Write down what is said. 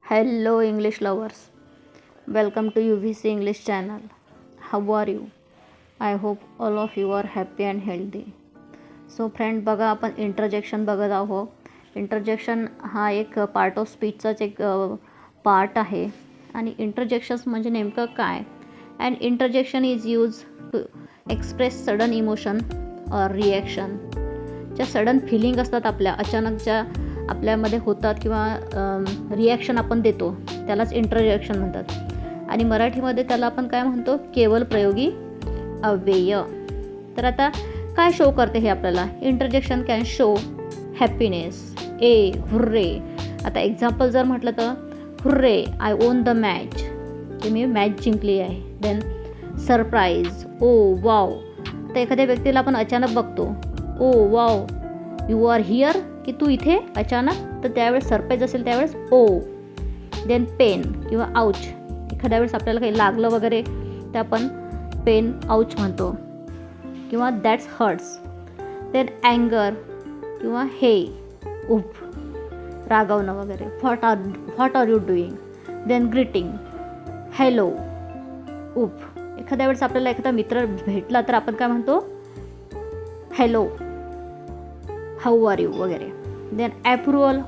Hello English lovers, welcome to UVC English channel. How are you? I hope all of you are happy and healthy. So friend बघा, आपण interjection बघत आहोत. Interjection हा एक part of स्पीचचाच एक part आहे. आणि इंटरजेक्शन्स म्हणजे नेमकं काय? And interjection is use to express sudden emotion or reaction. ज्या सडन फिलिंग असतात आपल्या, अचानक ज्या आपल्यामध्ये होतात किंवा रिॲक्शन आपण देतो, त्यालाच इंटरजेक्शन म्हणतात. आणि मराठीमध्ये त्याला आपण काय म्हणतो? केवल प्रयोगी अव्यय. तर आता काय शो करते हे आपल्याला? Interjection can show happiness, hurray. आता एक्झाम्पल जर म्हटलं तर hurray, I on the match, की मी मॅच जिंकली आहे. देन सरप्राईज, ओ वाव. तर एखाद्या व्यक्तीला आपण अचानक बघतो, ओ वाव यू आर हिअर, की तू इथे अचानक, तर त्यावेळेस सरप्राईज असेल त्यावेळेस ओ. देन पेन किंवा आउच, एखाद्या वेळेस आपल्याला काही लागलं वगैरे तर आपण पेन आउच म्हणतो किंवा दॅट्स हर्ट्स. देन अँगर किंवा हे उफ, रागवणं वगैरे, what are you doing. Then greeting, hello उफ. एखाद्या वेळेस आपल्याला एखादा मित्र भेटला तर आपण काय म्हणतो? हॅलो, हाऊ आर यू वगैरे. Then approval